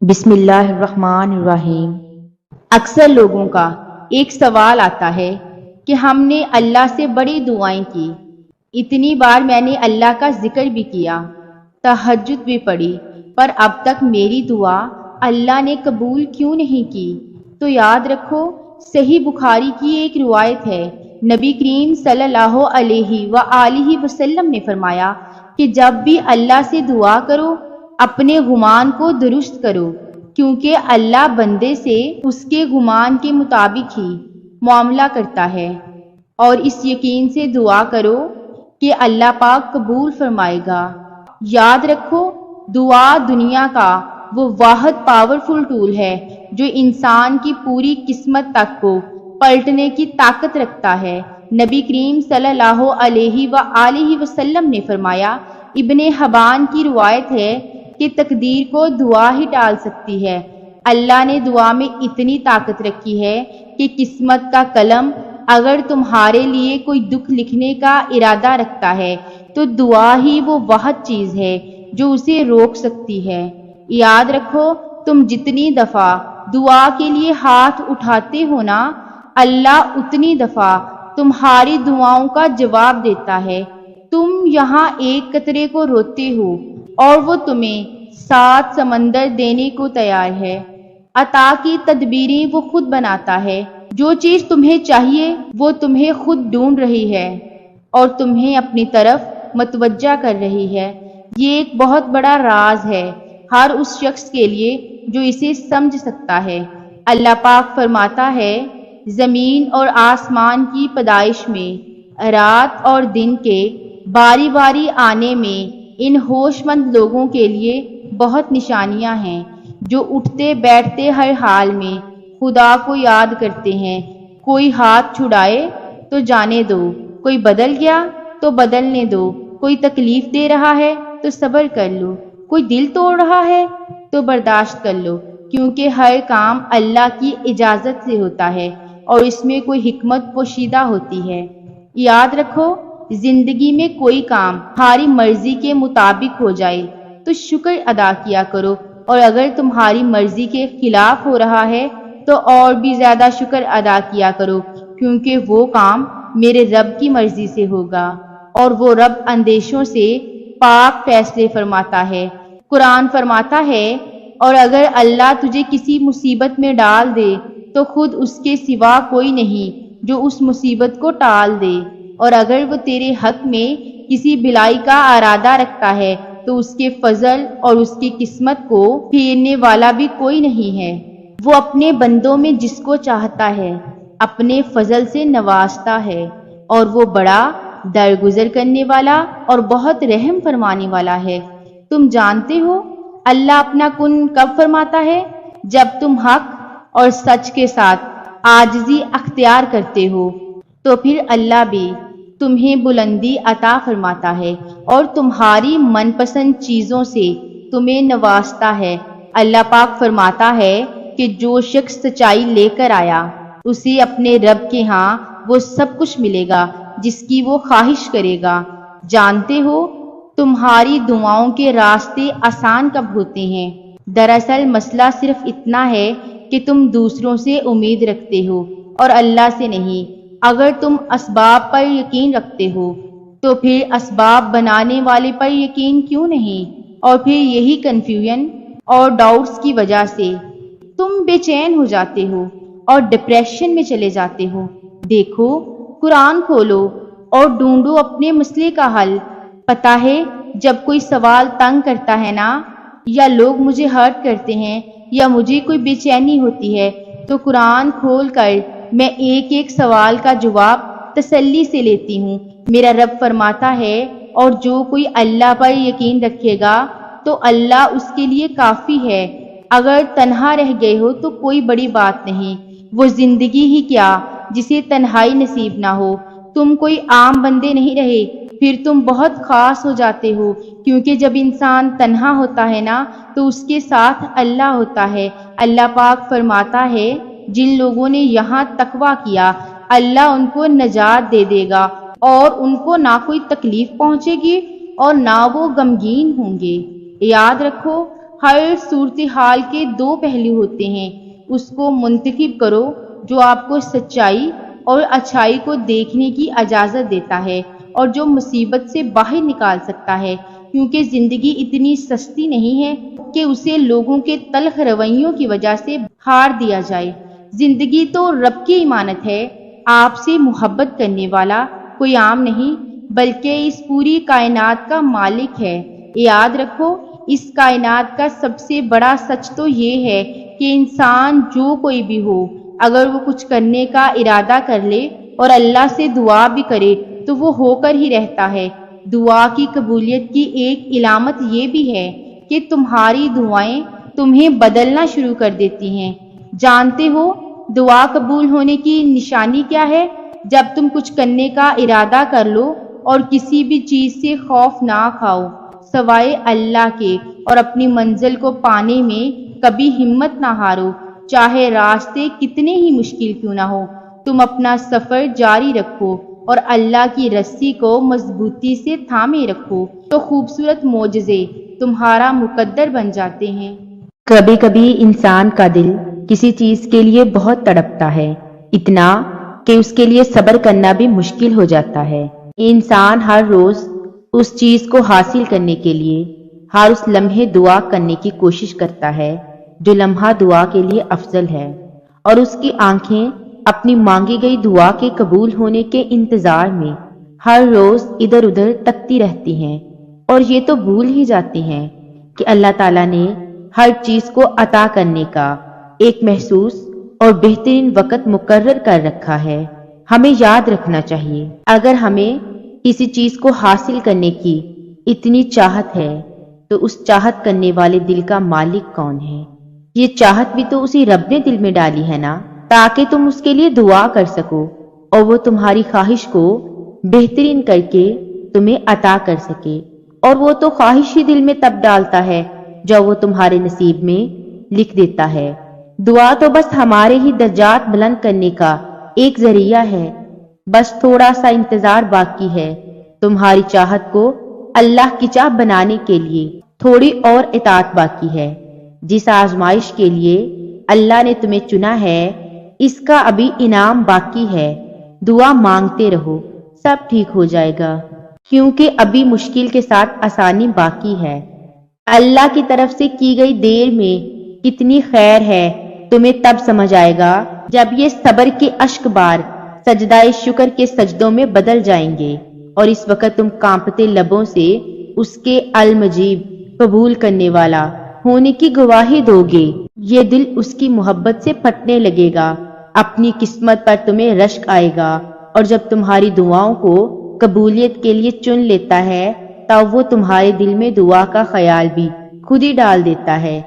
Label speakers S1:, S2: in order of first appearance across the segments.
S1: بسم اللہ الرحمن الرحیم۔ اکثر لوگوں کا ایک سوال آتا ہے کہ ہم نے اللہ سے بڑی دعائیں کی، اتنی بار میں نے اللہ کا ذکر بھی کیا، تہجد بھی پڑھی، پر اب تک میری دعا اللہ نے قبول کیوں نہیں کی؟ تو یاد رکھو، صحیح بخاری کی ایک روایت ہے، نبی کریم صلی اللہ علیہ وآلہ وسلم نے فرمایا کہ جب بھی اللہ سے دعا کرو اپنے گمان کو درست کرو، کیونکہ اللہ بندے سے اس کے گمان کے مطابق ہی معاملہ کرتا ہے، اور اس یقین سے دعا کرو کہ اللہ پاک قبول فرمائے گا۔ یاد رکھو، دعا دنیا کا وہ واحد پاورفل ٹول ہے جو انسان کی پوری قسمت تک کو پلٹنے کی طاقت رکھتا ہے۔ نبی کریم صلی اللہ علیہ وآلہ وسلم نے فرمایا، ابن حبان کی روایت ہے کہ تقدیر کو دعا ہی ٹال سکتی ہے۔ اللہ نے دعا میں اتنی طاقت رکھی ہے کہ قسمت کا قلم اگر تمہارے لیے کوئی دکھ لکھنے کا ارادہ رکھتا ہے تو دعا ہی وہ واحد چیز ہے جو اسے روک سکتی ہے۔ یاد رکھو، تم جتنی دفعہ دعا کے لیے ہاتھ اٹھاتے ہو نا، اللہ اتنی دفعہ تمہاری دعاؤں کا جواب دیتا ہے۔ تم یہاں ایک قطرے کو روتے ہو اور وہ تمہیں 7 سمندر دینے کو تیار ہے۔ عطا کی تدبیریں وہ خود بناتا ہے، جو چیز تمہیں چاہیے وہ تمہیں خود ڈھونڈ رہی ہے اور تمہیں اپنی طرف متوجہ کر رہی ہے۔ یہ ایک بہت بڑا راز ہے ہر اس شخص کے لیے جو اسے سمجھ سکتا ہے۔ اللہ پاک فرماتا ہے، زمین اور آسمان کی پیدائش میں، رات اور دن کے باری باری آنے میں ان ہوش مند لوگوں کے لیے بہت نشانیاں ہیں جو اٹھتے بیٹھتے ہر حال میں خدا کو یاد کرتے ہیں۔ کوئی ہاتھ چھڑائے تو جانے دو، کوئی بدل گیا تو بدلنے دو، کوئی تکلیف دے رہا ہے تو صبر کر لو، کوئی دل توڑ رہا ہے تو برداشت کر لو، کیونکہ ہر کام اللہ کی اجازت سے ہوتا ہے اور اس میں کوئی حکمت پوشیدہ ہوتی ہے۔ یاد رکھو، زندگی میں کوئی کام تمہاری مرضی کے مطابق ہو جائے تو شکر ادا کیا کرو، اور اگر تمہاری مرضی کے خلاف ہو رہا ہے تو اور بھی زیادہ شکر ادا کیا کرو، کیونکہ وہ کام میرے رب کی مرضی سے ہوگا، اور وہ رب اندیشوں سے پاک فیصلے فرماتا ہے۔ قرآن فرماتا ہے، اور اگر اللہ تجھے کسی مصیبت میں ڈال دے تو خود اس کے سوا کوئی نہیں جو اس مصیبت کو ٹال دے، اور اگر وہ تیرے حق میں کسی بھلائی کا ارادہ رکھتا ہے تو اس کے فضل اور اس کی قسمت کو پھیرنے والا بھی کوئی نہیں ہے۔ وہ اپنے بندوں میں جس کو چاہتا ہے اپنے فضل سے نوازتا ہے، اور وہ بڑا درگزر کرنے والا اور بہت رحم فرمانے والا ہے۔ تم جانتے ہو اللہ اپنا کن کب فرماتا ہے؟ جب تم حق اور سچ کے ساتھ عاجزی اختیار کرتے ہو، تو پھر اللہ بھی تمہیں بلندی عطا فرماتا ہے اور تمہاری من پسند چیزوں سے تمہیں نوازتا ہے۔ اللہ پاک فرماتا ہے کہ جو شخص سچائی لے کر آیا اسے اپنے رب کے ہاں وہ سب کچھ ملے گا جس کی وہ خواہش کرے گا۔ جانتے ہو، تمہاری دعاؤں کے راستے آسان کب ہوتے ہیں؟ دراصل مسئلہ صرف اتنا ہے کہ تم دوسروں سے امید رکھتے ہو اور اللہ سے نہیں۔ اگر تم اسباب پر یقین رکھتے ہو تو پھر اسباب بنانے والے پر یقین کیوں نہیں؟ اور پھر یہی کنفیوژن اور ڈاؤٹس کی وجہ سے تم بے چین ہو جاتے ہو اور ڈپریشن میں چلے جاتے ہو۔ دیکھو، قرآن کھولو اور ڈھونڈو اپنے مسئلے کا حل۔ پتہ ہے، جب کوئی سوال تنگ کرتا ہے نا، یا لوگ مجھے ہرٹ کرتے ہیں یا مجھے کوئی بے چینی ہوتی ہے، تو قرآن کھول کر میں ایک ایک سوال کا جواب تسلی سے لیتی ہوں۔ میرا رب فرماتا ہے، اور جو کوئی اللہ پر یقین رکھے گا تو اللہ اس کے لیے کافی ہے۔ اگر تنہا رہ گئے ہو تو کوئی بڑی بات نہیں، وہ زندگی ہی کیا جسے تنہائی نصیب نہ ہو۔ تم کوئی عام بندے نہیں رہے، پھر تم بہت خاص ہو جاتے ہو، کیونکہ جب انسان تنہا ہوتا ہے نا تو اس کے ساتھ اللہ ہوتا ہے۔ اللہ پاک فرماتا ہے، جن لوگوں نے یہاں تقویٰ کیا اللہ ان کو نجات دے دے گا، اور ان کو نہ کوئی تکلیف پہنچے گی اور نہ وہ غمگین ہوں گے۔ یاد رکھو، ہر صورتحال کے دو پہلو ہوتے ہیں، اس کو منتخب کرو جو آپ کو سچائی اور اچھائی کو دیکھنے کی اجازت دیتا ہے اور جو مصیبت سے باہر نکال سکتا ہے، کیونکہ زندگی اتنی سستی نہیں ہے کہ اسے لوگوں کے تلخ رویوں کی وجہ سے ہار دیا جائے۔ زندگی تو رب کی امانت ہے، آپ سے محبت کرنے والا کوئی عام نہیں بلکہ اس پوری کائنات کا مالک ہے۔ یاد رکھو، اس کائنات کا سب سے بڑا سچ تو یہ ہے کہ انسان جو کوئی بھی ہو، اگر وہ کچھ کرنے کا ارادہ کر لے اور اللہ سے دعا بھی کرے تو وہ ہو کر ہی رہتا ہے۔ دعا کی قبولیت کی ایک علامت یہ بھی ہے کہ تمہاری دعائیں تمہیں بدلنا شروع کر دیتی ہیں۔ جانتے ہو دعا قبول ہونے کی نشانی کیا ہے؟ جب تم کچھ کرنے کا ارادہ کر لو اور کسی بھی چیز سے خوف نہ کھاؤ سوائے اللہ کے، اور اپنی منزل کو پانے میں کبھی ہمت نہ ہارو، چاہے راستے کتنے ہی مشکل کیوں نہ ہو، تم اپنا سفر جاری رکھو اور اللہ کی رسی کو مضبوطی سے تھامے رکھو، تو خوبصورت معجزے تمہارا مقدر بن جاتے ہیں۔
S2: کبھی کبھی انسان کا دل کسی چیز کے لیے بہت تڑپتا ہے، اتنا کہ اس کے لیے صبر کرنا بھی مشکل ہو جاتا ہے۔ انسان ہر روز اس چیز کو حاصل کرنے کے لیے ہر اس لمحے دعا کرنے کی کوشش کرتا ہے جو لمحہ دعا کے لیے افضل ہے، اور اس کی آنکھیں اپنی مانگی گئی دعا کے قبول ہونے کے انتظار میں ہر روز ادھر ادھر تکتی رہتی ہیں، اور یہ تو بھول ہی جاتی ہیں کہ اللہ تعالیٰ نے ہر چیز کو عطا کرنے کا ایک محسوس اور بہترین وقت مقرر کر رکھا ہے۔ ہمیں یاد رکھنا چاہیے، اگر ہمیں کسی چیز کو حاصل کرنے کی اتنی چاہت ہے تو اس چاہت کرنے والے دل کا مالک کون ہے؟ یہ چاہت بھی تو اسی رب نے دل میں ڈالی ہے نا، تاکہ تم اس کے لیے دعا کر سکو اور وہ تمہاری خواہش کو بہترین کر کے تمہیں عطا کر سکے۔ اور وہ تو خواہش ہی دل میں تب ڈالتا ہے جو وہ تمہارے نصیب میں لکھ دیتا ہے۔ دعا تو بس ہمارے ہی درجات بلند کرنے کا ایک ذریعہ ہے، بس تھوڑا سا انتظار باقی ہے تمہاری چاہت کو اللہ کی چاہ بنانے کے لیے، تھوڑی اور اطاعت باقی ہے۔ جس آزمائش کے لیے اللہ نے تمہیں چنا ہے اس کا ابھی انعام باقی ہے۔ دعا مانگتے رہو، سب ٹھیک ہو جائے گا، کیونکہ ابھی مشکل کے ساتھ آسانی باقی ہے۔ اللہ کی طرف سے کی گئی دیر میں کتنی خیر ہے تمہیں تب سمجھ آئے گا جب یہ صبر کے اشک بار سجدہ شکر کے سجدوں میں بدل جائیں گے، اور اس وقت تم کانپتے لبوں سے اس کے المجیب قبول کرنے والا ہونے کی گواہی دو گے۔ یہ دل اس کی محبت سے پھٹنے لگے گا، اپنی قسمت پر تمہیں رشک آئے گا، اور جب تمہاری دعاؤں کو قبولیت کے لیے چن لیتا ہے تب وہ تمہارے دل میں دعا کا خیال بھی خود ہی ڈال دیتا ہے۔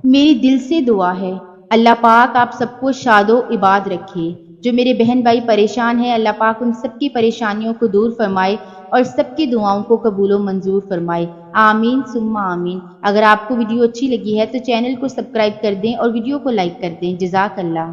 S1: میری دل سے دعا ہے اللہ پاک آپ سب کو شاد و عباد رکھے۔ جو میرے بہن بھائی پریشان ہیں اللہ پاک ان سب کی پریشانیوں کو دور فرمائے اور سب کی دعاؤں کو قبول و منظور فرمائے، آمین ثم آمین۔ اگر آپ کو ویڈیو اچھی لگی ہے تو چینل کو سبسکرائب کر دیں اور ویڈیو کو لائک کر دیں۔ جزاک اللہ۔